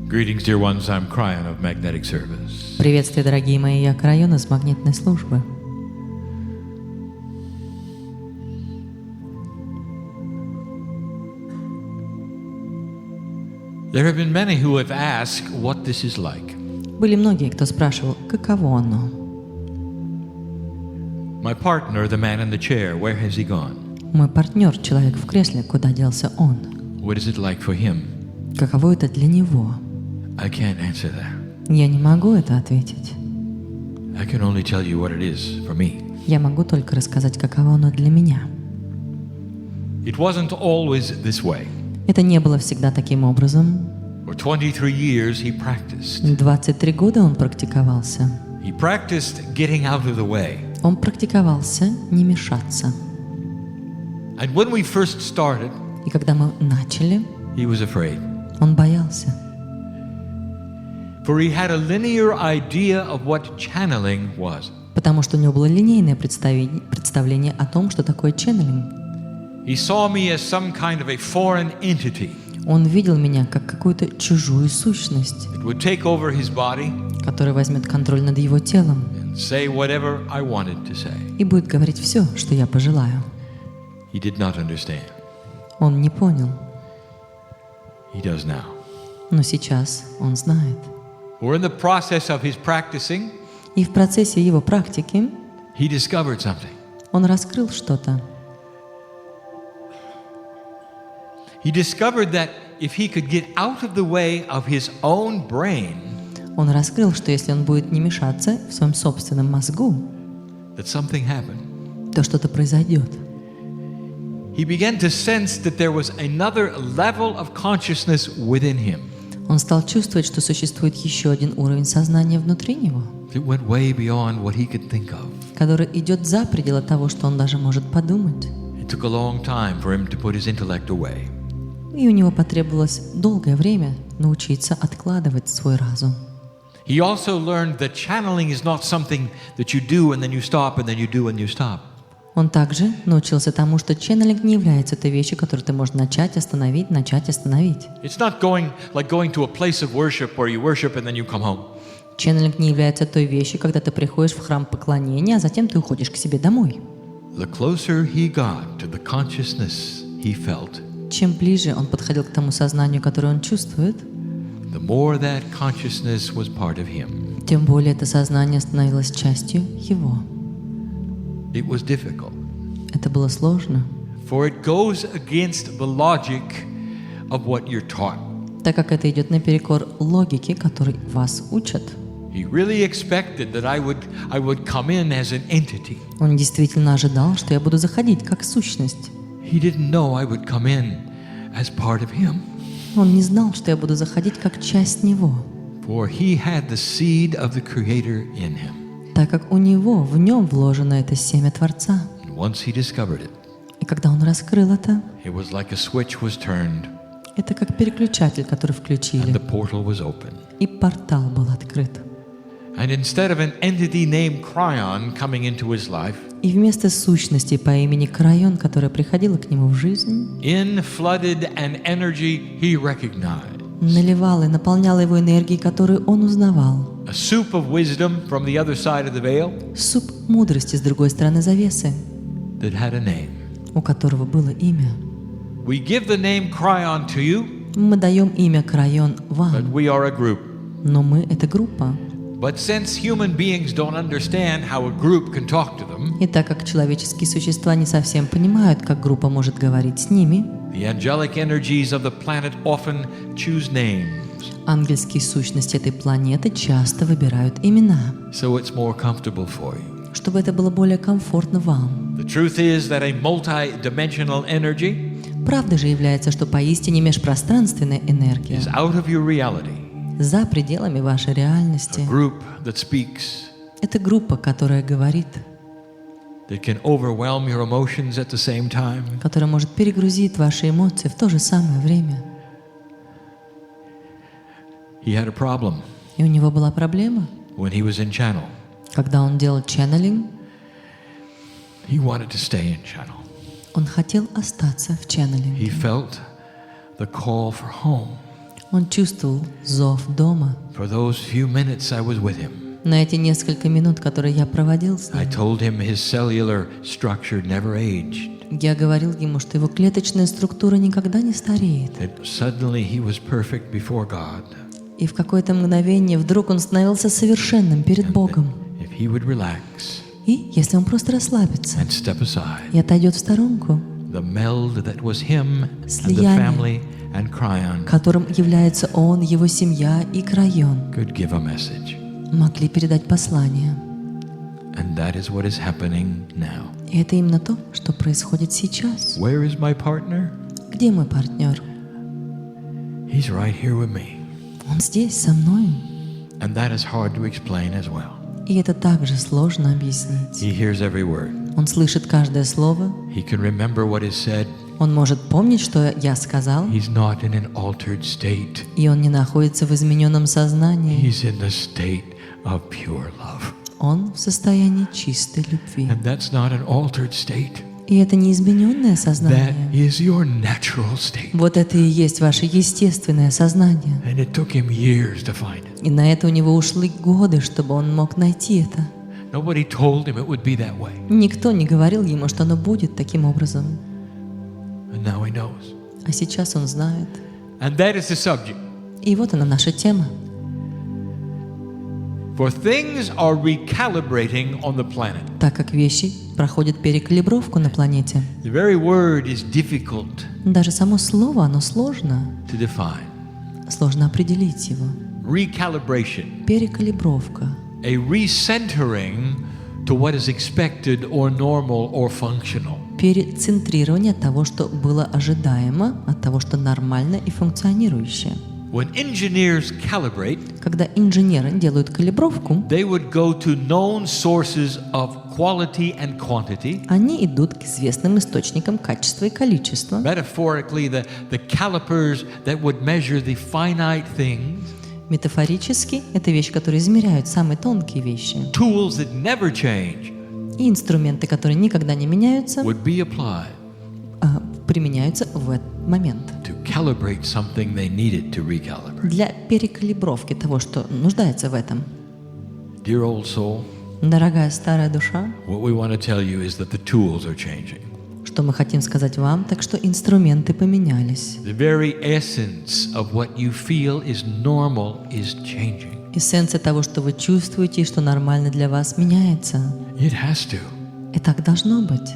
Greetings, dear ones. I'm Cryon of Magnetic Service. Приветствие, дорогие мои, я Крайона с магнитной службы. There have been many who have asked what this is like. Были многие, кто спрашивал, каково оно. My partner, the man in the chair, where has he gone? Мой партнер, человек в кресле, куда делся он? What is it like for him? Каково это для него? I can't answer that. Я не могу это ответить. I can only tell you what it is for me. Я могу только рассказать, каково оно для меня. It wasn't always this way. Это не было всегда таким образом. For 23 years he practiced. 23 года он практиковался. He practiced getting out of the way. Он практиковался не мешаться. And when we first started, И когда мы начали, he was afraid. он боялся. For he had a linear idea of what channeling was. Потому что у него было линейное представление о том, что такое ченнелинг. He saw me as some kind of a foreign entity. Он видел меня как какую-то чужую сущность, It would take over his body которая возьмет контроль над его телом and say whatever I wanted to say. и будет говорить все, что я пожелаю. He did not understand. Он не понял, He does now. но сейчас он знает. We're in the process of his practicing. И в процессе его практики He discovered something. он раскрыл что-то. He discovered that if he could get out of the way of his own brain, Он раскрыл, что если он будет не мешаться в своем собственном мозгу, that something happened. то что-то произойдет. He began to sense that there was another level of consciousness within him. Он стал чувствовать, что существует еще один уровень сознания внутри него, It went way beyond what he could think of. который идет за пределы того, что он даже может подумать. It took a long time for him to put his intellect away. И у него потребовалось долгое время научиться откладывать свой разум. He also learned that channeling is not something that you do and then you stop and then you do and you stop. Он также научился тому, что ченнелинг не является той вещью, которую ты можешь начать, остановить, начать, остановить. It's not going to a place of worship where you worship and then you come home. Ченнелинг не является той вещью, когда ты приходишь в храм поклонения, а затем ты уходишь к себе домой. The closer he got to the consciousness he felt, Чем ближе он подходил к тому сознанию, которое он чувствует, the more that consciousness was part of him. тем более это сознание становилось частью его. It was difficult, Это было сложно, for it goes against the logic of what you're taught. так как это идет наперекор логике, которой вас учат. He really expected that I would come in as an entity. Он действительно ожидал, что я буду заходить как сущность. He didn't know I would come in as part of him. Он не знал, что я буду заходить как часть него, For he had the seed of the Creator in him. так как у него, в нем вложено это семя Творца. And once he discovered it, И когда он раскрыл это, it was like a switch was turned это как переключатель, который and включили, the portal was open. и портал был открыт. And instead of an entity named Cryon coming into his life, И вместо сущности по имени Крайон, которая приходила к нему в жизнь, in flooded an energy he recognized. наливала и наполняла его энергией, которую он узнавал. A soup of wisdom from the other side of the veil Суп мудрости с другой стороны завесы, that had a name. у которого было имя. We give the name Cryon to you, Мы даем имя Крайон but вам, we are a group. но мы — это группа. But since human beings don't understand how a group can talk to them, И так как человеческие существа не совсем понимают, как группа может говорить с ними, the angelic energies of the planet often choose names. ангельские сущности этой планеты часто выбирают имена, So it's more comfortable for you. чтобы это было более комфортно вам. The truth is that a multi-dimensional energy Правда же является, что поистине межпространственная энергия is out of your reality. за пределами вашей реальности. A group that speaks, Это группа, которая говорит, that can overwhelm your emotions at the same time. которая может перегрузить ваши эмоции в то же самое время. He had a problem И у него была проблема. when he was in channel. Когда он делал ченнелинг, He wanted to stay in channel. он хотел остаться в He ченнелинге. felt the call for home. Он чувствовал зов дома. For those few minutes I was with him, На эти несколько минут, которые я проводил с I ним, told him his cellular structure never aged. я говорил ему, что его клеточная структура никогда не стареет. That suddenly he was perfect before God. И в какое-то мгновение вдруг он становился совершенным перед Богом. If he would relax И если он просто расслабится and step aside, и отойдет в сторонку, the meld that was him and the Слияние. family and Cryon которым является он, его семья и Крайон, could give a message. могли передать послание. And that is what is happening now. И это именно то, что происходит сейчас. Where is my partner? Где мой партнер? He's right here with me. Он здесь, со мной. And that is hard to explain as well. И это также сложно объяснить. He hears every word. Он слышит каждое слово. He can remember what is said. Он может помнить, что я сказал. He's not in an altered state. И он не находится в измененном сознании. He's in the state of pure love. Он в состоянии чистой любви. And that's not an altered state. И это не измененное That сознание. is your natural state. Вот это и есть ваше естественное сознание. And it took him years to find it. И на это у него ушли годы, чтобы он мог найти это. Nobody told him it would be that way. Никто не говорил ему, что оно будет таким образом. And now he knows. А сейчас он знает. And that is the subject. И вот она наша тема. For things are recalibrating on the planet. Так как вещи проходят перекалибровку на планете. The very word is difficult Даже само слово, оно сложно. to define. Сложно определить его. Recalibration. Перекалибровка. A recentering to what is expected or normal or functional. Перецентрирование от того, что было ожидаемо, от того, что нормально и функционирующее. When engineers calibrate, Когда инженеры делают калибровку, they would go to known sources of quality and quantity. они идут к известным источникам качества и количества. Metaphorically, the calipers that would measure the finite things, Метафорически, это вещи, которые измеряют самые тонкие вещи. tools that never change, И инструменты, которые никогда не меняются, would be applied применяются в этот момент. to calibrate something they needed to recalibrate. Для перекалибровки того, что нуждается в этом. Dear old soul, Дорогая старая душа, what we want to tell you is that the tools are changing. что мы хотим сказать вам, так что инструменты поменялись. The very essence of what you feel is normal is changing. Эссенция того, что вы чувствуете и что нормально для вас, меняется. It has to. И так должно быть.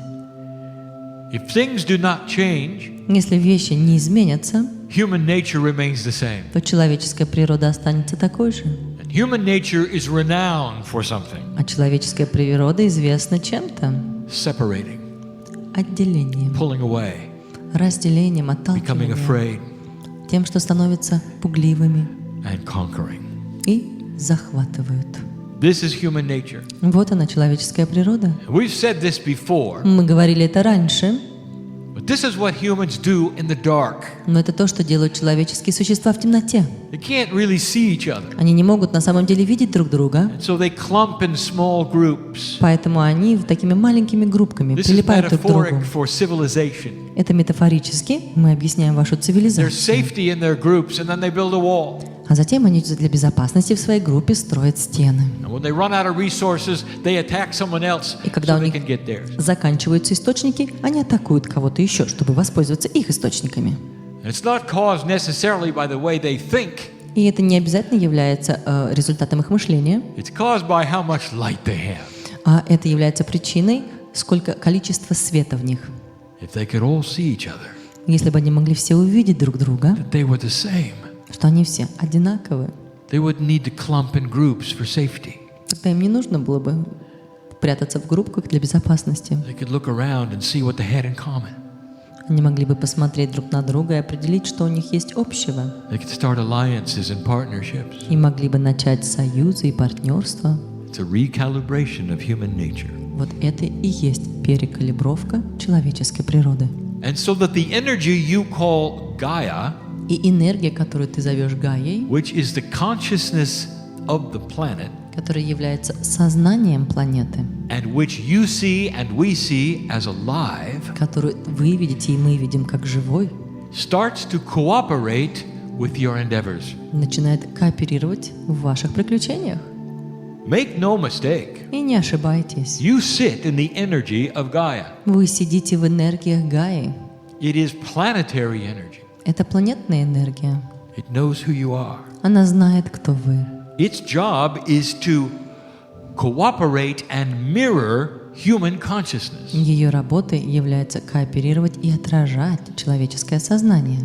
If things do not change, Если вещи не изменятся, human nature remains the same. то человеческая природа останется такой же. And human nature is renowned for something, А человеческая природа известна чем-то. separating, Отделением, pulling away, разделением, becoming отталкиванием. afraid, Тем, что становятся пугливыми and conquering. и захватывают. This is human nature. Вот она, человеческая природа. We've said this before, Мы говорили это раньше, but this is what humans do in the dark. но это то, что делают человеческие существа в темноте. They can't really see each other, Они не могут на самом деле видеть друг друга, and so they clump in small groups. поэтому они такими маленькими группками This is прилипают друг к другу. metaphoric for civilization. Это метафорически мы объясняем вашу There's цивилизацию. safety in their groups, and then they build a wall. А затем они для безопасности в своей группе строят стены. And when they run out of resources, they attack someone else И когда so у they них can get theirs. заканчиваются источники, они атакуют кого-то еще, чтобы воспользоваться их источниками. And it's not caused necessarily by the way they think. И это не обязательно является результатом их мышления, It's caused by how much light they have. а это является причиной, сколько количества света в них. If they could all see each other, Если бы они могли все увидеть друг друга, that they were the same, что они все одинаковы, they wouldn't need to clump in groups for safety. тогда им не нужно было бы прятаться в группках для безопасности. They could look around and see what they had in common. Они могли бы посмотреть друг на друга и определить, что у них есть общего. They could start alliances and partnerships. И могли бы начать союзы и партнерства. It's a recalibration of human nature. Вот это и есть перекалибровка человеческой природы. And so that the energy you call Gaia, И энергия, которую ты зовешь Гаей, which is the consciousness of the planet, которая является сознанием планеты, and which you see and we see as alive, которую вы видите и мы видим как живой, starts to cooperate with your endeavors. начинает кооперировать в ваших приключениях. Make no mistake. И не ошибайтесь. You sit in the energy of Gaia. Вы сидите в энергиях Гаи. It is planetary energy. Это планетная энергия. It knows who you are. Она знает, кто вы. Its job is to cooperate and mirror human consciousness. Ее работой является кооперировать и отражать человеческое сознание.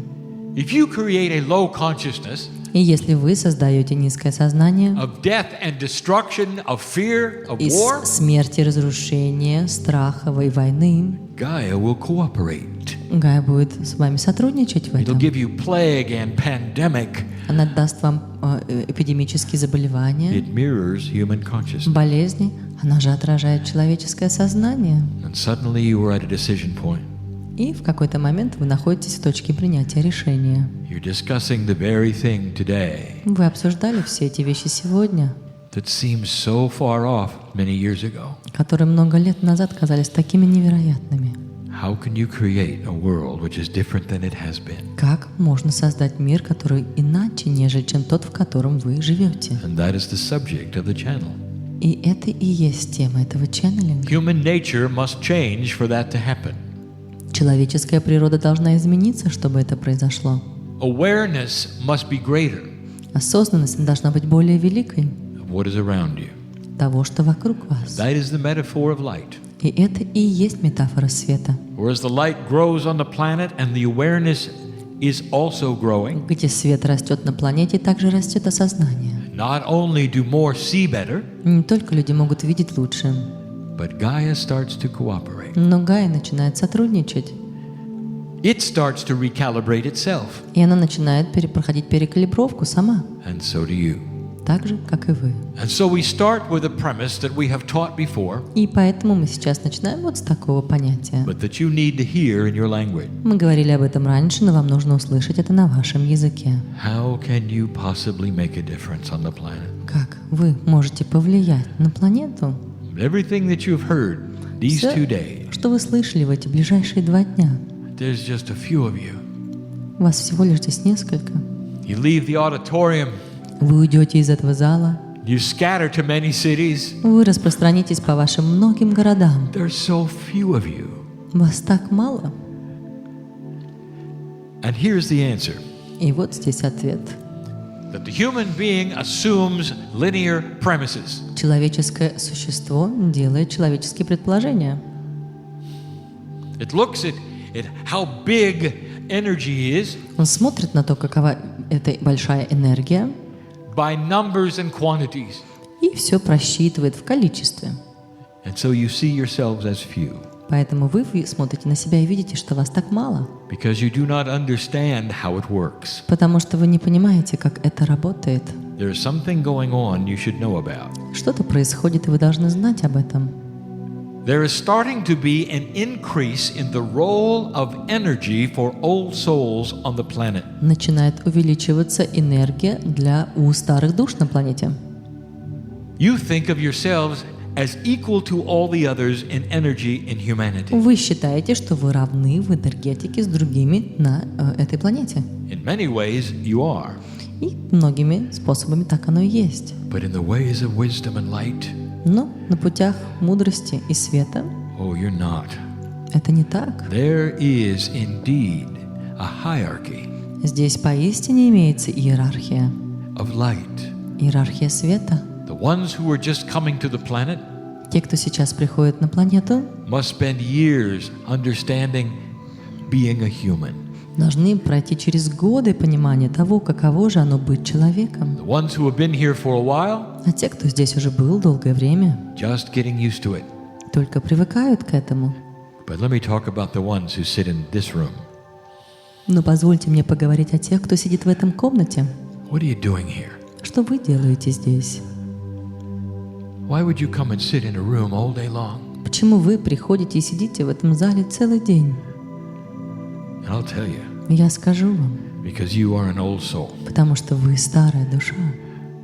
If you create a low consciousness И если вы создаете низкое сознание of death and destruction, of fear, of из war, смерти, разрушения, страха и войны, Gaia will cooperate. Гая будет с вами сотрудничать в It'll этом. give you plague and pandemic. Она даст вам эпидемические заболевания, It mirrors human consciousness. болезни. Она же отражает человеческое сознание. And suddenly you are at a decision point. И в какой-то момент вы находитесь в точке принятия решения. You're discussing the very thing today Вы обсуждали все эти вещи сегодня, that seems so far off many years ago. которые много лет назад казались такими невероятными. How can you create a world which is different than it has been? Как можно создать мир, который иначе, нежели чем тот, в котором вы живете? And that is the subject of the channel. И это и есть тема этого ченнелинга. Human nature must change for that to happen. Человеческая природа должна измениться, чтобы это произошло. Awareness must be greater Осознанность должна быть более великой of what is around you. того, что вокруг вас. That is the metaphor of light. И это и есть метафора света. Whereas the light grows on the planet and the awareness is also growing, Где свет растет на планете, также растет осознание. not only do more see better, Не только люди могут видеть лучше, but Gaia starts to cooperate. но Гая начинает сотрудничать. It starts to recalibrate itself, И она начинает проходить перекалибровку сама, and so do you. так же, как и вы. And so we start with a premise that we have taught before, И поэтому мы сейчас начинаем вот с такого понятия. but that you need to hear in your language. Мы говорили об этом раньше, но вам нужно услышать это на вашем языке. How can you possibly make a difference on the planet? Как вы можете повлиять на планету? Everything that you've heard these 2 Все, days, что вы слышали в эти ближайшие 2 дня, there's just a few of you. вас всего лишь здесь несколько. You leave the auditorium, Вы уйдете из этого зала, you scatter to many cities. вы распространитесь по вашим многим городам. There's so few of you. Вас так мало. And here's the answer. И вот здесь ответ. That the human being assumes linear premises. Человеческое существо делает человеческие предположения. It looks at how big energy is Он смотрит на то, какова эта большая энергия, by numbers and quantities. и все просчитывает в количестве. And so you see yourselves as few Поэтому вы смотрите на себя и видите, что вас так мало, because you do not understand how it works. потому что вы не понимаете, как это работает. There's something going on you should know about. Что-то происходит, и вы должны знать об этом. There is starting to be an increase in the role of energy for old souls on the planet. Начинает увеличиваться энергия у старых душ на планете. You think of yourselves as equal to all the others in energy in humanity. Вы считаете, что вы равны в энергетике с другими на этой планете. In many ways, you are. И многими способами так оно и есть. But in the ways of wisdom and light, Но на путях мудрости и света oh, you're not. это не так. There is indeed a hierarchy Здесь поистине имеется иерархия. of light. Иерархия света. The ones who are just coming to the planet Те, кто сейчас приходит на планету, must spend years understanding being a human. должны пройти через годы понимания того, каково же оно быть человеком. The ones who have been here for a while, А те, кто здесь уже был долгое время, just getting used to it. только привыкают к этому. But let me talk about the ones who sit in this room. Но позвольте мне поговорить о тех, кто сидит в этом комнате. What are you doing here? Что вы делаете здесь? Why would you come and sit in a room all day long? Почему вы приходите и сидите в этом зале целый день? And I'll tell you, Я скажу вам, because you are an old soul. потому что вы старая душа.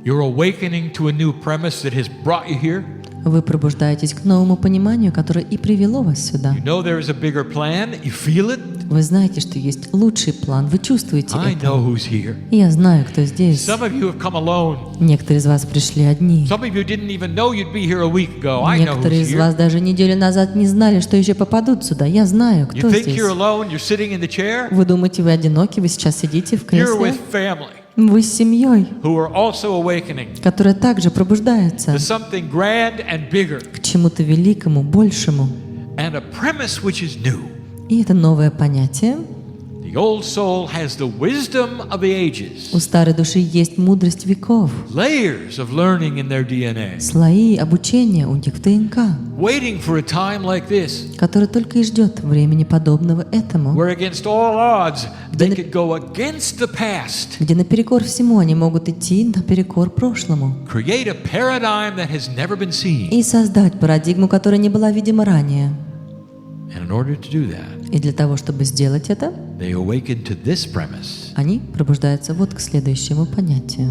You're awakening to a new premise that has brought you here. Вы пробуждаетесь к новому пониманию, которое и привело вас сюда. You know there is a bigger plan. You feel it. Вы знаете, что есть лучший план. Вы чувствуете I это. know who's here. Я знаю, кто здесь. Some of you have come alone. Некоторые из вас пришли одни. Some of you didn't even know you'd be here a week ago. I know who's Некоторые из here. вас даже неделю назад не знали, что еще попадут сюда. Я знаю, You кто think здесь. you're alone, you're sitting in the chair? Вы думаете, вы одиноки, вы сейчас сидите в You're кресле? with family Вы с семьей, who are also awakening которая также пробуждается to something grand and bigger к чему-то великому, большему. and a premise which is new. И это новое понятие. The old soul has the wisdom of the ages, У старой души есть мудрость веков, layers of learning in their DNA, слои обучения у них в ДНК, waiting for a time like this, который только и ждет времени подобного этому, where against all odds they could go against the past, где наперекор всему они могут идти наперекор прошлому create a paradigm that has never been seen. и создать парадигму, которая не была видима ранее. And in order to do that, И для того, чтобы сделать это, they awaken to this premise они пробуждаются вот к следующему понятию,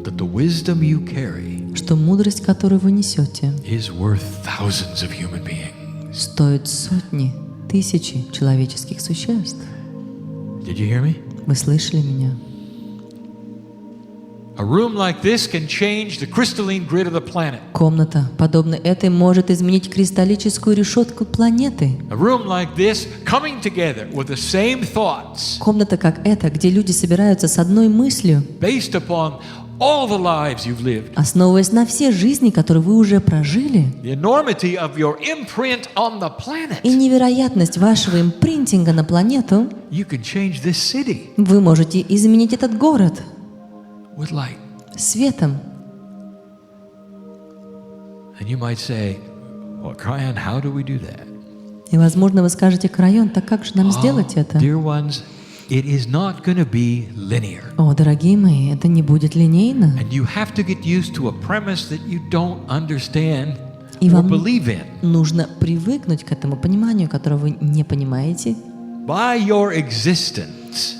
that the wisdom you carry что мудрость, которую вы несете, is worth thousands of human beings. стоит сотни, тысячи человеческих существ. Did you hear me? Вы слышали меня? A room like this can change the crystalline grid of the planet. Комната, подобная этой, может изменить кристаллическую решетку планеты. A room like this coming together with the same thoughts Комната, как эта, где люди собираются с одной мыслью, based upon all the lives you've lived. основываясь на все жизни, которые вы уже прожили, The enormity of your imprint on the planet. и невероятность вашего импринтинга на планету, You can change this city вы можете изменить этот город with light. светом. And you might say, well, Kryon, how do we do that? И, возможно, вы скажете: Крайон, так как же нам сделать это? Dear ones, it is not going to be linear. О, дорогие мои, это не будет линейно. And you have to get used to a premise that you don't understand И or вам believe in. нужно привыкнуть к этому пониманию, которого вы не понимаете. By your existence,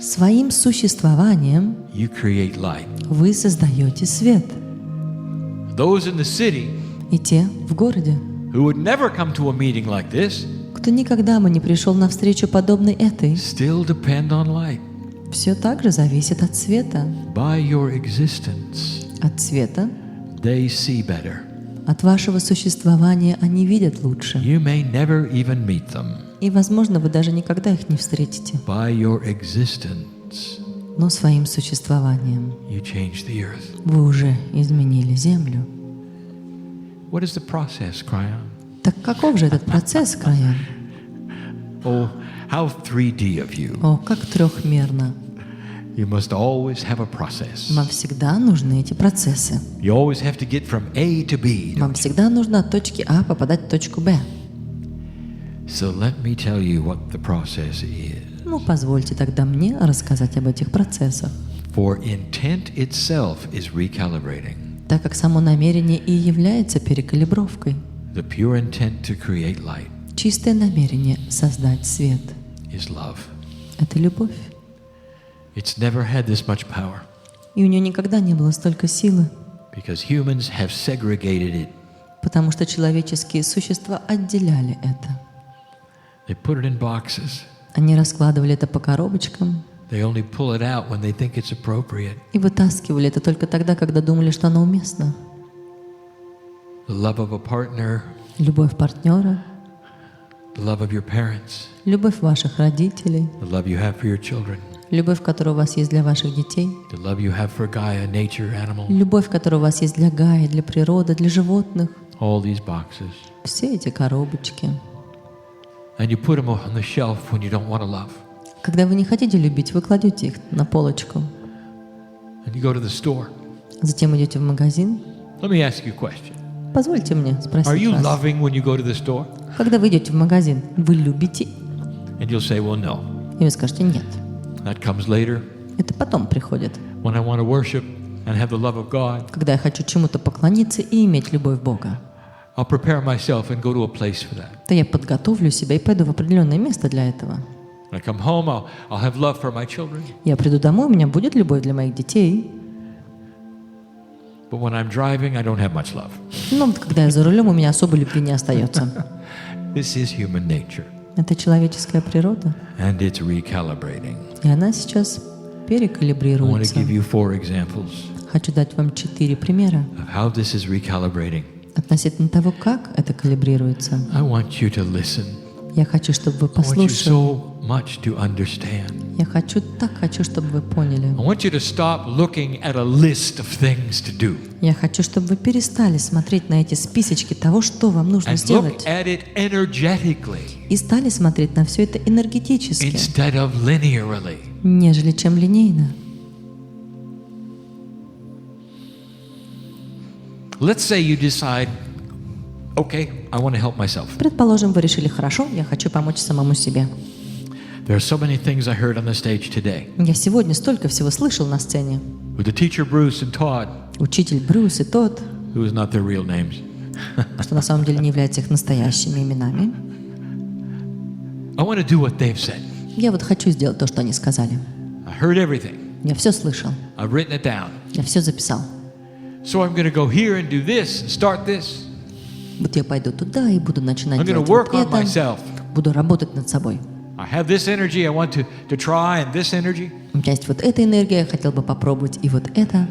Своим существованием you create light. вы создаете свет. Those in the city И те в городе, who would never come to a meeting like this кто никогда бы не пришел на встречу подобной этой, still depend on light. все так же зависит от света. By your existence, От света, they see better. от вашего существования они видят лучше. You may never even meet them. И, возможно, вы даже никогда их не встретите. By your existence, Но своим существованием you change the earth. вы уже изменили землю. What is the process, Kryon? Так каков же этот процесс, Крайон? Oh, how 3D of you. О, как трехмерно. You must always have a process. Вам всегда нужны эти процессы. You always have to get from A to B. Вам всегда нужно от точки А попадать в точку Б. So let me tell you what the process is. Ну, позвольте тогда мне рассказать об этих процессах. For intent itself is recalibrating. Так как само намерение и является перекалибровкой. The pure intent to create light Чистое намерение создать свет is love. – это любовь. It's never had this much power И у нее никогда не было столько силы, because humans have segregated it. потому что человеческие существа отделяли это. They put it in boxes. Они раскладывали это по коробочкам They only pull it out when they think it's appropriate. и вытаскивали это только тогда, когда думали, что оно уместно. The love of a partner, Любовь партнера, the love of your parents, любовь ваших родителей, the love you have for your children, любовь, которая у вас есть для ваших детей, the love you have for Gaia, nature, animal, любовь, которая у вас есть для Гаи, для природы, для животных. all these boxes. Все эти коробочки. And you put them on the shelf when you don't want to love. Когда вы не хотите любить, вы кладете их на полочку. And you go to the store. Затем идете в магазин. Let me ask you a question. Позвольте мне Are спросить you вас. loving when you go to the store? Когда вы идете в магазин, вы любите? And you'll say, well, no. И вы скажете: нет. That comes later Это потом приходит. when I want to worship and have the love of God. Когда я хочу чему-то поклониться и иметь любовь Бога, I'll prepare myself and go to a place for that. то я подготовлю себя и пойду в определенное место для этого. When I come home, I'll have love for my children. Я приду домой, у меня будет любовь для моих детей. But when I'm driving, I don't have much love. Но вот когда я за рулем, у меня особой любви не остается. This is human nature. Это человеческая природа, and it's recalibrating. и она сейчас I want to перекалибрируется. give you 4 examples Хочу дать вам 4 примера of how this is recalibrating. относительно того, как это калибрируется. I want you to listen. Я хочу, чтобы вы I want you послушали. so much to understand. Я хочу, чтобы вы поняли. I want you to stop looking at a list of things to do Я хочу, чтобы вы перестали смотреть на эти списочки того, что вам нужно and сделать, look at it energetically и стали смотреть на все это энергетически, instead of linearly. нежели чем линейно. Let's say you decide, okay, I want to help myself. Предположим, вы решили: хорошо, я хочу помочь самому себе. There are so many things I heard on the stage today Я сегодня столько всего слышал на сцене. with the teacher Bruce and Todd, Учитель Брюс и тот, who is not their real names. что на самом деле не являются их настоящими именами. I want to do what they've said. Я вот хочу сделать то, что они сказали. I heard everything. Я все слышал, I've written it down. я все записал. So I'm going to go here and do this and start this. Вот я пойду туда и буду начинать I'm going to делать вот work on это. myself. Буду работать над собой. I have this energy I want to try and this energy, У меня есть вот эта энергия, я хотел бы попробовать и вот это.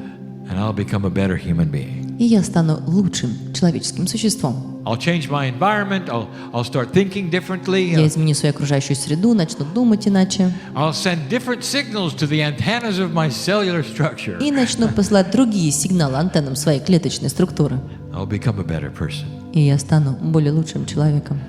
and I'll become a better human being. И я стану лучшим человеческим существом. I'll change my environment. I'll start thinking differently. Я изменю свою окружающую среду, начну думать иначе. I'll send different signals to the antennas of my cellular structure. И начну посылать другие сигналы антеннам своей клеточной структуры. I'll become a better person. И я стану более лучшим человеком.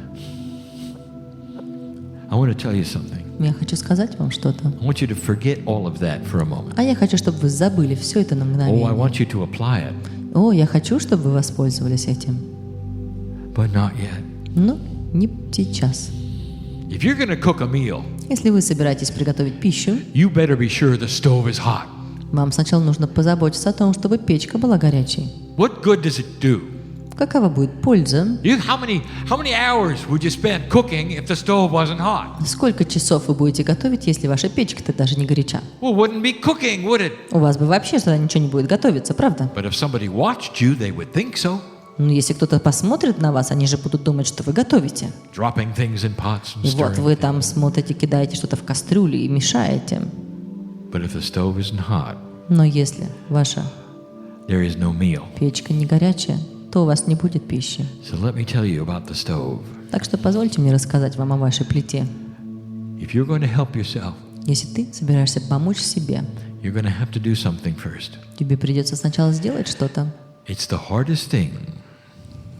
I want to tell you something. Я хочу сказать вам что-то. I want you to forget all of that for a moment. А я хочу, чтобы вы забыли все это на Oh, I мгновение. want you to apply it, О, я хочу, чтобы вы воспользовались этим. but not yet. Но не сейчас. If you're going to cook a meal, Если вы собираетесь приготовить пищу, you better be sure the stove is hot. вам сначала нужно позаботиться о том, чтобы печка была горячей. What good does it do? Какова будет польза? How many hours would you spend cooking if the stove wasn't hot? Сколько часов вы будете готовить, если ваша печка-то даже не горяча? Well, wouldn't be cooking, would it? У вас бы вообще тогда ничего не будет готовиться, правда? But if somebody watched you, they would think so. Но если кто-то посмотрит на вас, они же будут думать, что вы готовите. Dropping things in pots and И вот stirring. вы там смотрите, кидаете что-то в кастрюлю и мешаете. But if the stove isn't hot, Но если ваша there is no meal. печка не горячая, то у вас не будет пищи. So let me tell you about the stove. Так что позвольте мне рассказать вам о вашей плите. If you're going to help yourself, Если ты собираешься помочь себе, you're going to have to do something first. тебе придется сначала сделать что-то. It's the hardest thing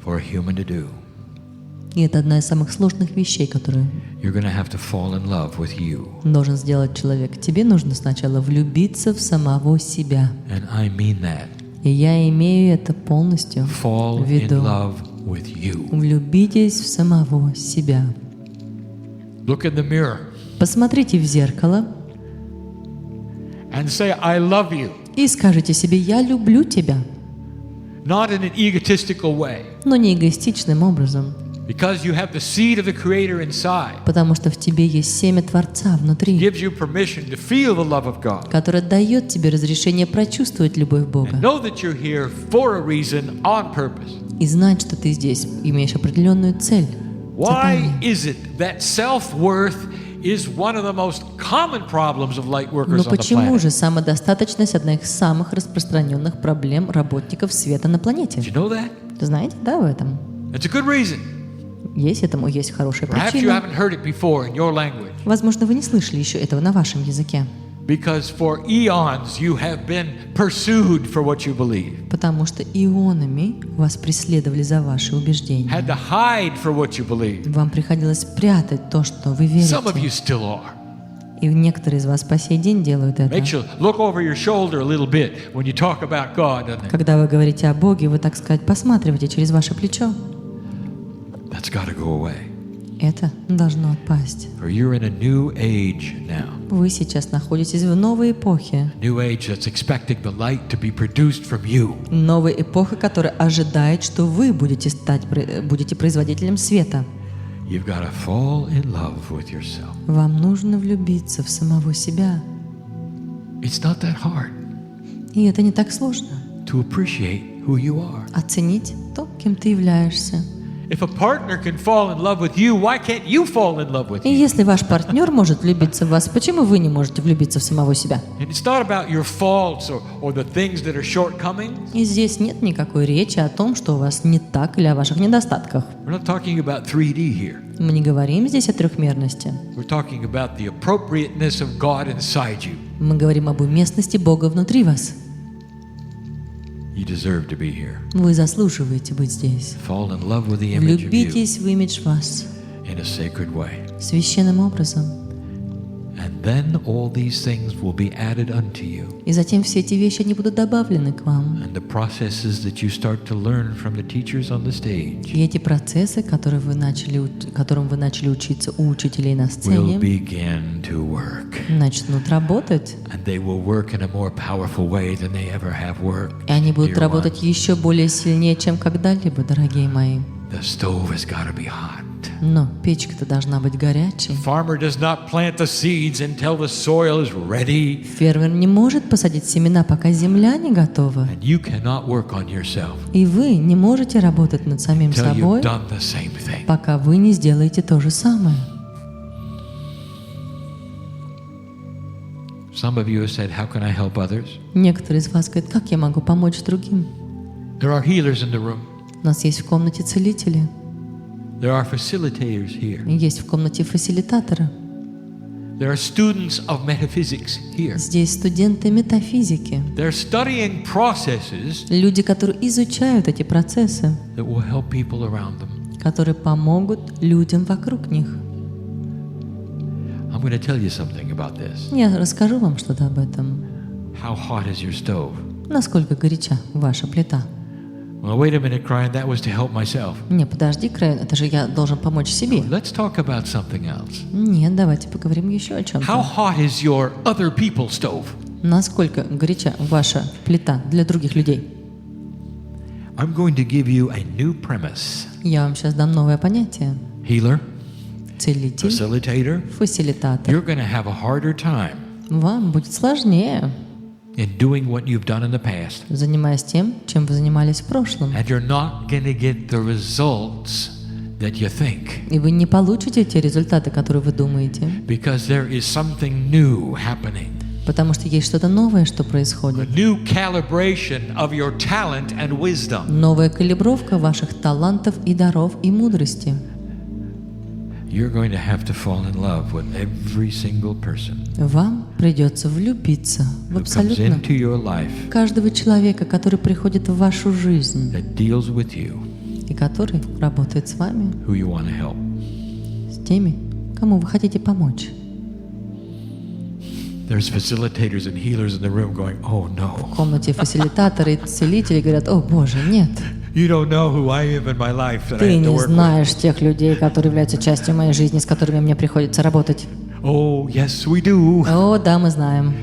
for a human to do. И это одна из самых сложных вещей, которые You're going to have to fall in love with you. должен сделать человек. Тебе нужно сначала влюбиться в самого себя. And I mean that. И я имею это полностью Fall в in виду. love with you. Влюбитесь в самого себя. Look in the mirror Посмотрите в зеркало and say, I love you. и скажите себе: «Я люблю тебя», Not in an egotistical way. но не эгоистичным образом, Because you have the seed of the Creator inside. потому что в тебе есть семя Творца внутри, Gives you permission to feel the love of God. которое дает тебе разрешение прочувствовать любовь Бога And know that you're here for a reason, on purpose. и знать, что ты здесь имеешь определенную цель. Why задание. is it that self-worth is one of the most common problems of light workers Но on the почему planet? же самодостаточность одна из самых распространенных проблем работников света на планете? Did you know that? Вы знаете, да, в этом? It's a good reason. Есть этому есть хорошая Perhaps you причина. haven't heard it before in your language. Возможно, вы не слышали еще этого на вашем языке, Because for eons you have been pursued for what you believe. потому что ионами вас преследовали за ваши убеждения. Had to hide for what you believe. Вам приходилось прятать то, что вы Some of you верите. still are. И некоторые из вас по сей день делают это. Makes you look over your shoulder a little bit when you talk about God, doesn't it? Когда вы говорите о Боге, вы, так сказать, посматриваете через ваше плечо. That's got to go away. Это должно отпасть. For you're in a new age now. Вы сейчас находитесь в новой эпохе. New age that's expecting the light to be produced from you. Новая эпоха, которая ожидает, что вы будете производителем света. You've got to fall in love with yourself. Вам нужно влюбиться в самого себя. It's not that hard И это не так сложно. to appreciate who you are. Оценить то, кем ты являешься. If a partner can fall in love with you, why can't you fall in love with И you? если ваш партнер может влюбиться в вас, почему вы не можете влюбиться в самого себя? And it's not about your faults or the things that are shortcomings. И здесь нет никакой речи о том, что у вас не так или о ваших недостатках. We're not talking about 3D here. Мы не говорим здесь о трехмерности. We're talking about the appropriateness of God inside you. Мы говорим об уместности Бога внутри вас. You deserve to be here. Вы заслуживаете быть здесь. Fall in love with the image of you Влюбитесь в имидж вас in a sacred way. священным образом. And then all these things will be added unto you. И затем все эти вещи, они будут добавлены к вам. And the processes that you start to learn from the teachers on the stage И эти процессы, которым вы начали учиться у учителей на will сцене, begin to work. начнут работать. And they will work in a more powerful way than they ever have worked. И они будут dear работать ones. еще более сильнее, чем когда-либо, дорогие мои. The stove has got to be hot. Но печка-то должна быть горячей. Farmer does not plant the seeds until the soil is ready. Фермер не может посадить семена, пока земля не готова. And you cannot work on yourself И вы не можете работать над самим until you've собой, done the same thing. пока вы не сделаете то же самое. Some of you have said, how can I help others? Некоторые из вас говорят, как я могу помочь другим? There are healers in the room. У нас есть в комнате целители, There are facilitators here. есть в комнате фасилитаторы. There are students of metaphysics here. Здесь студенты метафизики, They're studying processes люди, которые изучают эти процессы, that will help people around them. которые помогут людям вокруг них. I'm going to tell you something about this. Я расскажу вам что-то об этом. How hot is your stove? Насколько горяча ваша плита? Well, wait a minute, Cryan, that was to help myself. Не, подожди, Крайон, это же я должен помочь себе. Let's talk about something else. Нет, давайте поговорим еще о How чем-то. hot is your other people's stove? Насколько горяча ваша плита для других людей? I'm going to give you a new premise. Я вам сейчас дам новое понятие. Healer, Целитель, facilitator, фасилитатор. you're going to have a harder time Вам будет сложнее, in doing what you've done in the past. занимаясь тем, чем вы занимались в прошлом. And you're not going to get the results that you think. И вы не получите те результаты, которые вы думаете. Because there is something new happening. Потому что есть что-то новое, что A происходит. new calibration of your talent and wisdom. Новая калибровка ваших талантов и даров и мудрости. You're going to have to fall in love with every single person Вам придется влюбиться в who comes абсолютно into your life каждого человека, который приходит в вашу жизнь that deals with you, и который работает с вами, who you want to help. с теми, кому вы хотите помочь. There's facilitators and healers in the room going, oh В no, комнате фасилитаторы и целители говорят: «О, Боже, нет, you don't know who I am in my life that I ты have to не work with. знаешь тех людей, которые являются частью моей жизни, с которыми мне приходится работать». Oh, yes, we do. О, да, мы знаем.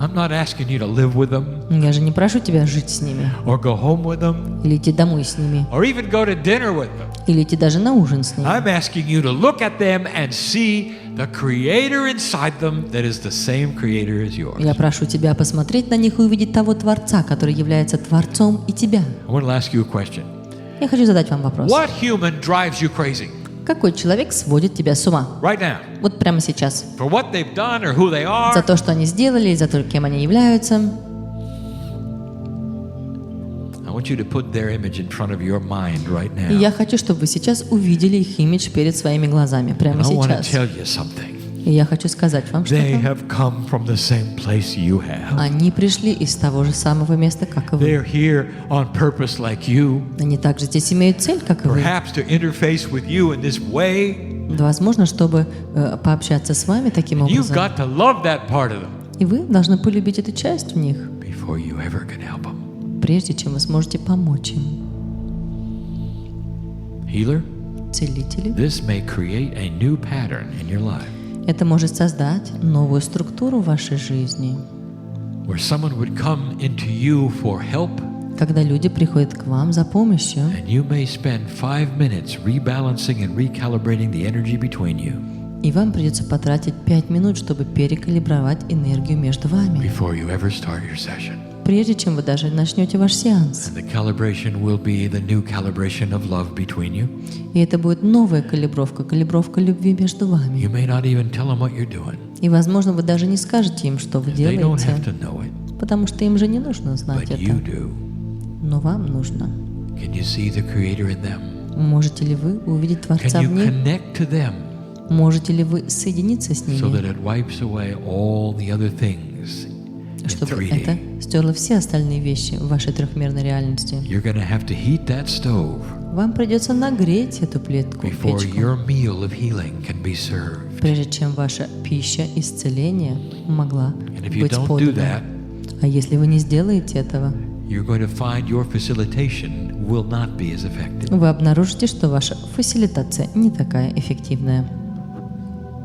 I'm not asking you to live with them Я же не прошу тебя жить с ними, or go home with them или идти домой с ними, or even go to dinner with them. или идти даже на ужин с ними. I'm asking you to look at them and see the creator inside them that is the same creator as yours. Я прошу тебя посмотреть на них и увидеть того Творца, который является Творцом и тебя. I want to ask you a question. Я хочу задать вам вопрос. What human drives you crazy Какой человек сводит тебя с ума? right now Вот прямо сейчас. for what they've done or who they За are? то, что они сделали, и за то, кем они являются. I want you to put their image in front of your mind right И now. я хочу, чтобы вы сейчас увидели их имидж перед своими глазами, прямо And I want to сейчас. tell you something. И я хочу сказать вам They что-то. have come from the same place you have. Они пришли из того же самого места, как и вы. They're here on purpose like you, Они также здесь имеют цель, как и вы. perhaps to interface with you in this way. Да, возможно, чтобы пообщаться с вами таким You've образом. got to love that part of them И вы должны полюбить эту часть в них, before you ever can help them. прежде чем вы сможете помочь им. Healer, Целители. this may create a new pattern in your life Это может создать новую структуру в вашей жизни, where someone would come into you for help, когда люди приходят к вам за помощью, and you may spend 5 minutes rebalancing and recalibrating the energy between you и вам придется потратить 5 минут, чтобы перекалибровать энергию между вами, before you ever start your session. прежде чем вы даже начнете ваш сеанс. And the calibration will be the new calibration of love between you. И это будет новая калибровка, калибровка любви между вами. You may not even tell them what you're doing. И, возможно, вы даже не скажете им, что вы They don't делаете, have to know it, потому что им же не нужно знать but you это. do. Но вам нужно. Can you see the Creator in them? Можете ли вы увидеть Творца Can в you них? connect to them Можете ли вы соединиться с so that ними, it wipes away all the other things in чтобы 3D? это стерло все остальные вещи в вашей трехмерной реальности? You're going to have to heat that stove Вам придется нагреть эту плитку, before печку, your meal of healing can be served. прежде чем ваша пища исцеления могла And if you быть don't do подана. that, А если вы не сделаете этого, you're going to find your facilitation will not be as effective. вы обнаружите, что ваша фасилитация не такая эффективная.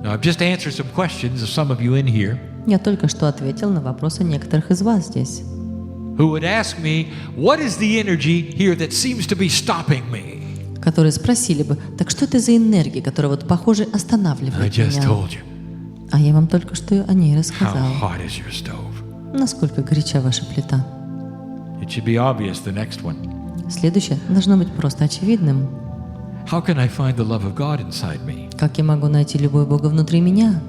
Now, I've just answered some questions of some of you in here Я только что ответил на вопросы некоторых из вас здесь, who would ask me, what is the energy here that seems to be stopping me? которые спросили бы, так что это за энергия, которая вот, похоже, I останавливает just меня? told you. А я вам только что о ней How рассказал. hot is your stove? Насколько горяча ваша плита. It should be obvious, the next one. Следующее должно быть просто очевидным. How can I find the love of God inside me? Как я могу найти любовь Бога внутри меня?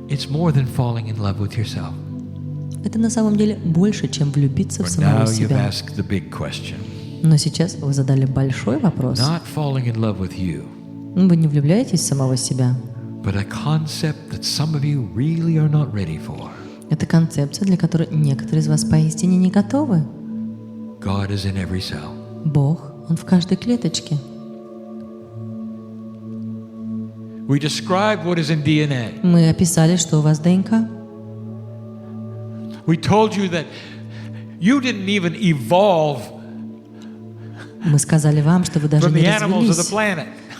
It's more than falling in love with yourself. Это на самом деле больше, чем влюбиться в But самого now you've себя. asked the big question. Но сейчас вы задали большой вопрос. Not falling in love with you, Вы не влюбляетесь в самого себя. but a concept that some of you really are not ready for. Это концепция, для которой некоторые из вас поистине не готовы. God is in every cell. Бог, Он в каждой клеточке. We described what is in DNA. Мы описали, что у вас ДНК. We told you that you didn't even evolve Мы сказали вам, что вы даже from не the animals of the развились,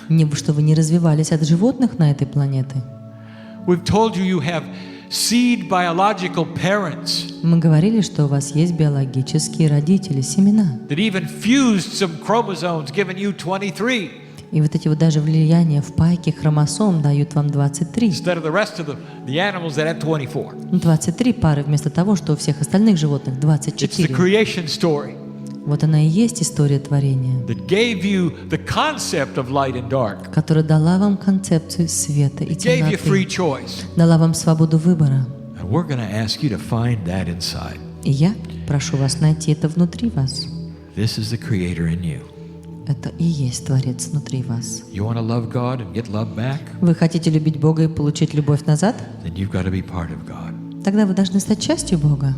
planet. что вы не развивались от животных на этой планете. We've told you you have seed biological parents Мы говорили, что у вас есть биологические родители, семена. that even fused some chromosomes, giving you 23 И вот эти вот даже влияния в пайке хромосом дают вам 23. instead of the rest of the animals that had 24. 23 пары вместо того, что у всех остальных животных It's the 24. creation story Вот она и есть история творения, that gave you the concept of light and dark. которая дала вам концепцию света и It gave you free темноты, choice. дала вам свободу выбора. And we're going to ask you to find that inside. И я прошу вас найти это внутри вас. This is the Creator in you. Это и есть Творец внутри вас. You want to love God and get love back? Вы хотите любить Бога и получить любовь назад? Then you've got to be part of God. Тогда вы должны стать частью Бога.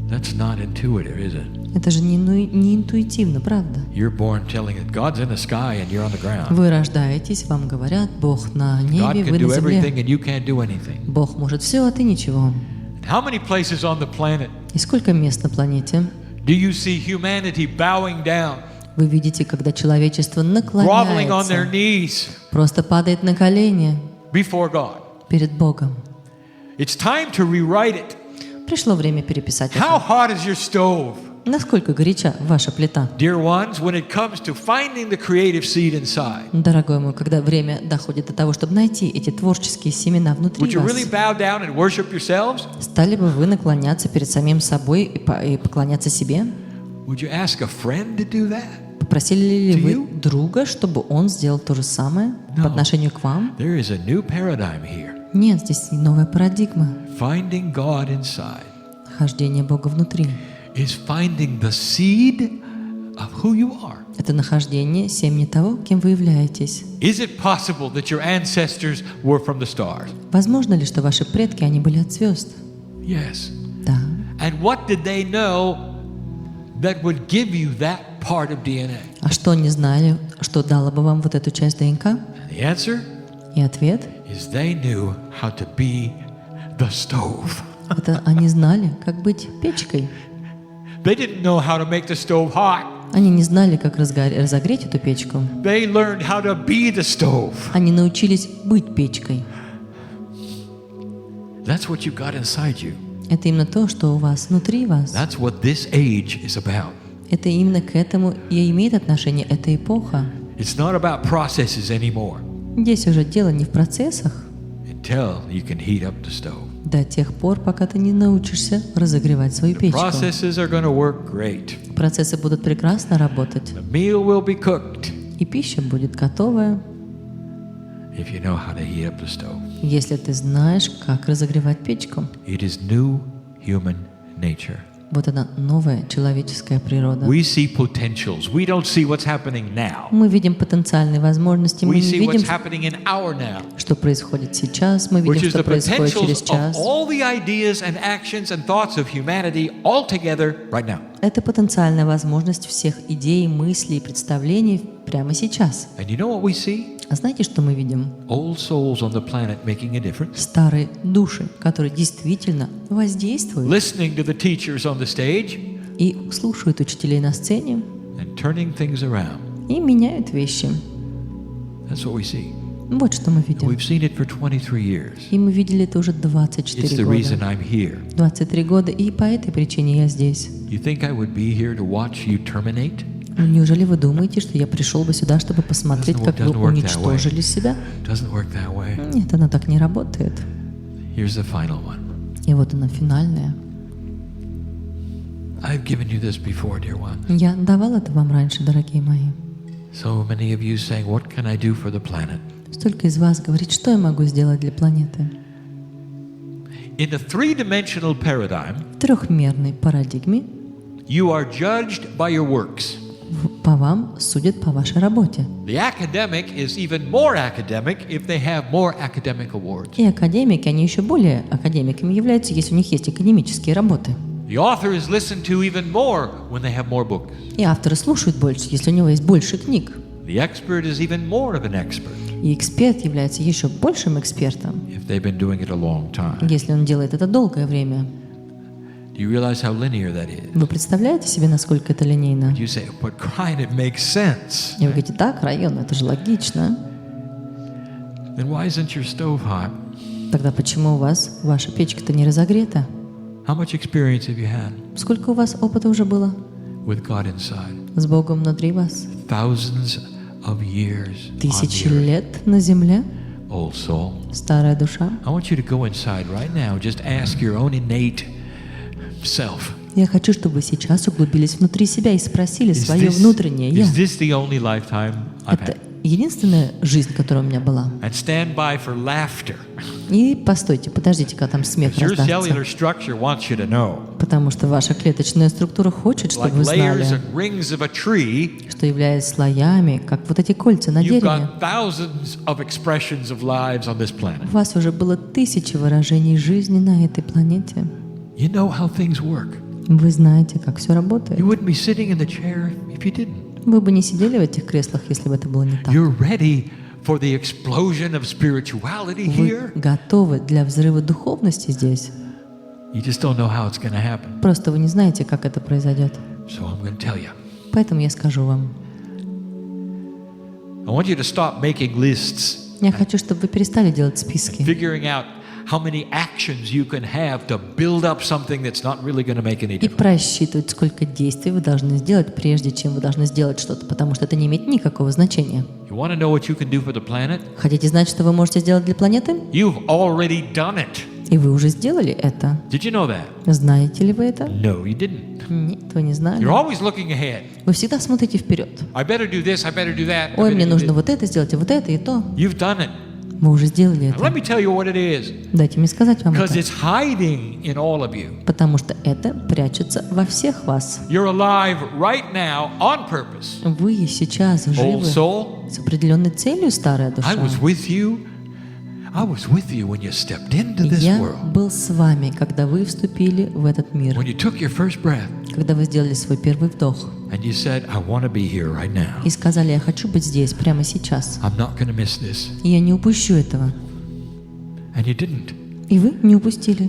That's not intuitive, is it? Это же не интуитивно, правда? You're born telling it God's in the sky and you're on the ground. Вы рождаетесь, вам говорят, Бог на God небе, can вы do на everything земле. and you can't do anything. Бог может все, а ты ничего. How many places on the planet И сколько мест на планете do you see humanity bowing down, вы видите, когда человечество groveling on their наклоняется, knees просто падает на колени before God? перед Богом? It's time to rewrite it. Пришло время переписать How это. hot is your stove? Насколько горяча ваша плита? Dear ones, when it comes to finding the creative seed inside, Дорогой мой, когда время доходит до того, чтобы найти эти творческие семена внутри would you вас, really bow down and worship yourselves? стали бы вы наклоняться перед самим собой и поклоняться себе? Would you ask a friend to do that? Попросили ли To вы you? друга, чтобы он сделал то же самое No. по отношению к вам? There is a new paradigm here. Нет, здесь новая парадигма. Finding God inside Нахождение Бога внутри. is finding the seed of who you are. Это нахождение семени того, кем вы являетесь. Is it possible that your ancestors were from the stars? Возможно ли, что ваши предки, они были от звезд? Yes. Да. And what did they know that would give you that part of DNA? А что они знали, что дало бы вам вот эту часть ДНК? And the answer И ответ is they knew how to be the stove. – это они знали, как быть печкой. They didn't know how to make the stove hot. Они не знали, как разогреть эту печку. They learned how to be the stove. Они научились быть печкой. That's what you got inside you. Это именно то, что у вас внутри вас. That's what this age is about. Это именно к этому и имеет отношение эта эпоха. It's not about processes anymore Здесь уже дело не в процессах, until you can heat up the stove. до тех пор, пока ты не научишься разогревать свою печку. Processes are going to work great. Процессы будут прекрасно работать, The meal will be cooked и пища будет готовая, if you know how to heat up the stove. если ты знаешь, как разогревать печку. It is new human nature. Вот она, новая человеческая природа. We see potentials. We don't see what's happening now. Мы видим потенциальные возможности, мы We не see what's видим, happening in our now, что происходит сейчас, мы which видим, is что the происходит через potentials час. of all the ideas and actions and thoughts of humanity all together right now. Это потенциальная возможность всех идей, мыслей, представлений прямо сейчас. And you know what we see? А знаете, что мы видим? Old souls on the planet making a difference. Старые души, которые действительно воздействуют Listening to the teachers on the stage и слушают учителей на сцене and turning things around. и меняют вещи. That's what we see. Вот что мы видим. We've seen it for 23 years. И мы видели это уже It's 24 the reason года. I'm here. 23 года, и по этой причине я здесь. You think I would be here to watch you terminate? Неужели вы думаете, что я пришел бы сюда, чтобы посмотреть, как вы уничтожили себя? Doesn't work that way. Нет, оно так не работает. Here's the final one. И вот она финальная. I've given you this before, dear one. Я давал это вам раньше, дорогие мои. So many of you saying, what can I do for the planet? Столько из вас говорит, что я могу сделать для планеты. In a three-dimensional paradigm, В трехмерной парадигме you are judged by your works. по вам судят по вашей работе. The academic is even more academic if they have more academic awards. И академики, они еще более академиками являются, если у них есть академические работы. The author is listened to even more when they have more books. И авторы слушают больше, если у него есть больше книг. The expert is even more of an expert И эксперт является еще большим экспертом, if they've been doing it a long time. если он делает это долгое время. Do you realize how linear that is? Вы представляете себе, насколько это линейно? You say, but Kryon, it makes sense. И вы говорите, да, Крайона, это же логично. Then why isn't your stove hot? Тогда почему у вас ваша печка-то не разогрета? How much experience have you had Сколько у вас опыта уже было with God inside? с Богом внутри вас? Thousands of years on Тысячи the earth. лет на земле? Old soul. Старая душа? I want you to go inside right now. Just ask your own innate self. Я хочу, чтобы вы сейчас углубились внутри себя и спросили Is свое внутреннее «я». this the only lifetime I've Это had? единственная жизнь, которая у меня была. And stand by for laughter. И постойте, подождите, когда там смех Your раздастся. cellular structure wants you to know. Потому что ваша клеточная структура хочет, чтобы Like вы layers знали, and rings of a tree, что являясь слоями, как вот эти кольца на you've дереве. got thousands of expressions of lives on this У planet. вас уже было тысячи выражений жизни на этой планете. You know how things work. Вы знаете, как все работает. You wouldn't be sitting in the chair if you didn't. Вы бы не сидели в этих креслах, если бы это было не так. You're ready for the explosion of spirituality Вы here. готовы для взрыва духовности здесь. You just don't know how it's going to happen. Просто вы не знаете, как это произойдет. So I'm going to tell you. Поэтому я скажу вам. I want you to stop making lists, Я хочу, чтобы вы перестали делать списки figuring out how many actions you can have to build up something that's not really going to make any и difference. просчитывать, сколько действий вы должны сделать, прежде чем вы должны сделать что-то, потому что это не имеет никакого значения. You want to know what you can do for the planet? Хотите знать, что вы можете сделать для планеты? You've already done it. И вы уже сделали это. Did you know that? Знаете ли вы это? No, you didn't. Нет, вы не знали. You're always looking ahead. Вы всегда смотрите вперед. I better do this, I better do that. I Ой, better мне do нужно this. вот это сделать, и вот это, и то. You've done it. Вы уже сделали Now, let это. me tell you what it is. Дайте мне сказать вам Because это. it's hiding in all of you. Потому что это прячется во всех вас. You're alive right now on purpose. Вы сейчас Old живы soul, с определенной целью, старая душа. I was with you. I was with you when you stepped into this Я world. был с вами, когда вы вступили в этот мир, When you took your first breath когда вы сделали свой первый вдох and you said, I want to be here right now. и сказали, я хочу быть здесь, прямо сейчас. I'm not going to miss this. И я не упущу этого. And you didn't. И вы не упустили.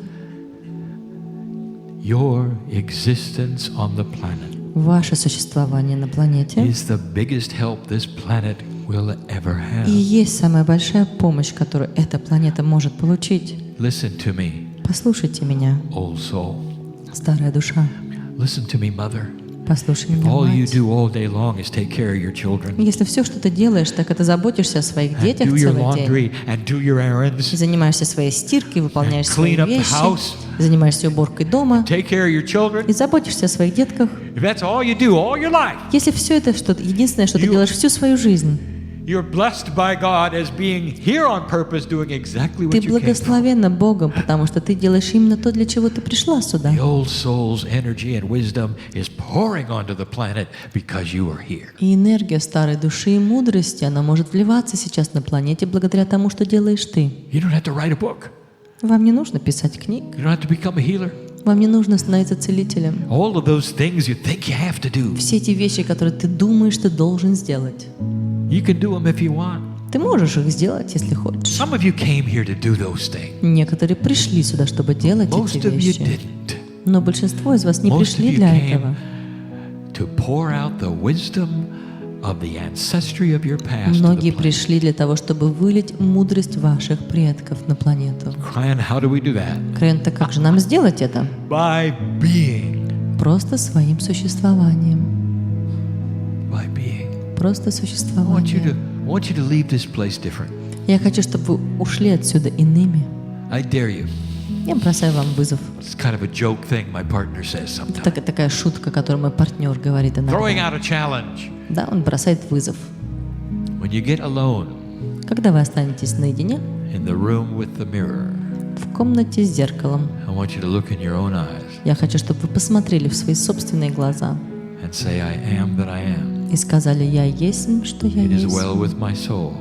Your existence on the planet Ваше существование на планете is the biggest help this planet will ever и have. есть самая большая помощь, которую эта планета может получить. Listen to me, Послушайте меня, old soul. старая душа. Listen to me, mother. Послушай If меня, all you мать. do all day long is take care of your children, Если все, что ты делаешь, так это заботишься о своих and детях do your целый день, laundry, and do your errands, и занимаешься своей стиркой, выполняешь And свои clean up the вещи, house. занимаешься уборкой дома, take care of your children, и заботишься о своих детках, if that's all you do all your life, если все это единственное, что ты You- делаешь всю свою жизнь, you're blessed by God as being here on purpose, doing exactly ты what you came for. благословенна Богом, потому что ты делаешь именно то, для чего ты пришла сюда. The old soul's energy and wisdom is pouring onto the planet because you are here. И энергия старой души и мудрости, она может вливаться сейчас на планете благодаря тому, что делаешь ты. You don't have to write a book. Вам не нужно писать книг, You don't have to become a healer. вам не нужно становиться целителем. All of those things you think you have to do, Все эти вещи, которые ты думаешь, ты должен сделать, you can do them if you want. ты можешь их сделать, если хочешь. Some of you came here to do those things. Некоторые пришли сюда, чтобы делать Most эти of you вещи. didn't. Но большинство из вас не Most of пришли you для came этого. to pour out the wisdom of the ancestry of your past to the Многие planet. пришли для того, чтобы вылить мудрость ваших предков на планету. Kryon, how do we do that? Крайона, как же нам сделать это? By being. Просто своим существованием. By being. Просто I want you существованием. to leave this place different. Я хочу, чтобы вы ушли отсюда иными. I dare you. Я бросаю вам вызов. It's kind of a joke thing my partner says sometimes. Такая шутка, которую мой партнер говорит Throwing иногда. out a challenge. Да, он бросает вызов. When you get alone Когда вы останетесь наедине, in the room with the mirror, в комнате с зеркалом, I want you to look in your own eyes я хочу, чтобы вы посмотрели в свои собственные глаза and say, I am that I am. и сказали: «Я есть, что я It is есть. well with my soul.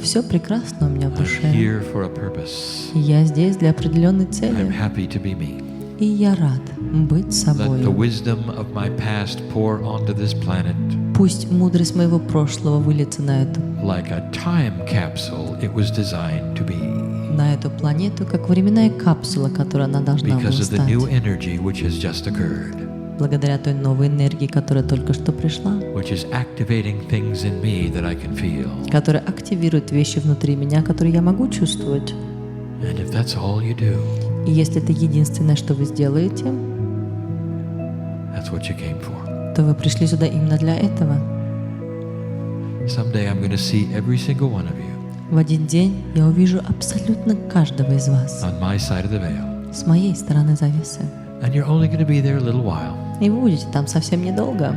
Все прекрасно у меня в I'm душе. here for a purpose. Я здесь для определенной I'm цели, happy to be me. и я рад быть Let the собой. wisdom of my past pour onto this planet Пусть мудрость моего прошлого выльется на like a time capsule it was designed to be эту планету, как временная капсула, которую она должна была because of the стать, new energy which has just occurred, благодаря той новой энергии, которая только что пришла, which is activating things in me that I can feel. которая активирует вещи внутри меня, которые я могу чувствовать. And if that's all you do, И если это единственное, что вы сделаете, that's what you came for. то вы пришли сюда именно для этого. Someday I'm going to see every single one of you В один день я увижу абсолютно каждого из вас on my side of the veil. с моей стороны завесы. And you're only going to be there a little while И вы будете там совсем недолго,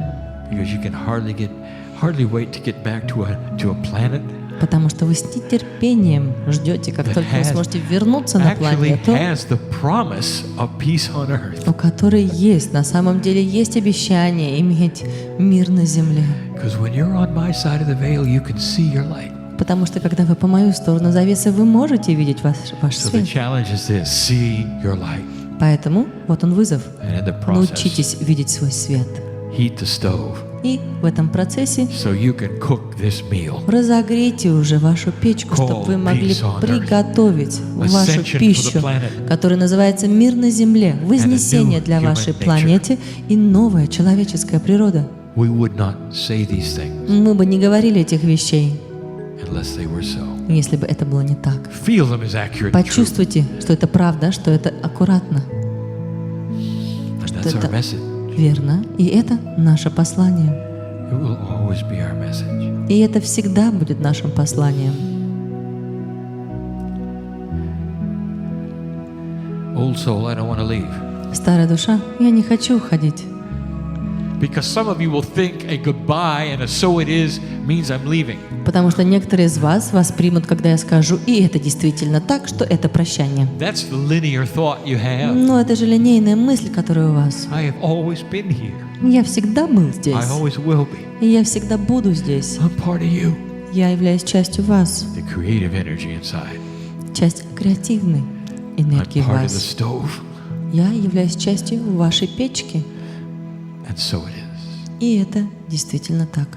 because you can hardly wait to get back to a planet потому что вы с нетерпением ждете, как that только вы сможете вернуться на actually планету, has the promise of peace on earth. у которой есть, на самом деле есть обещание иметь мир на земле. Because when you're on my side of the veil, you can see your light. Потому что когда вы по мою сторону завесы, вы можете видеть ваш So the свет. challenge is this: see your light, Поэтому вот он вызов. and in the process, Научитесь видеть свой свет. heat the stove И в этом процессе so you can cook this meal. разогрейте уже вашу печку, чтобы вы могли Peace on earth. приготовить вашу Ascension for the пищу, planet. которая называется «Мир на земле», вознесение new для human вашей nature. планете и новая человеческая природа. We would not say these things Мы бы не говорили этих вещей, unless they were so. если бы это было не так. Feel them as accurate and true. Почувствуйте, что это правда, что это аккуратно, And что that's our это message. верно, и это наше послание. It will always be our message. И это всегда будет нашим посланием. Old soul, I don't want to leave. Старая душа, я не хочу уходить. Because some of you will think a goodbye and a so it is means I'm leaving. Потому что некоторые из вас воспримут, когда я скажу, и это действительно так, что это прощание. That's the linear thought you have. Но это же линейная мысль, которая у вас. I have always been here. Я всегда был здесь. I always will be. И я всегда буду здесь. I'm part of you. Я являюсь частью вас. The creative energy inside. Часть креативной I'm энергии в part of the вас. stove. Я являюсь частью вашей печки. And so it is. И это действительно так.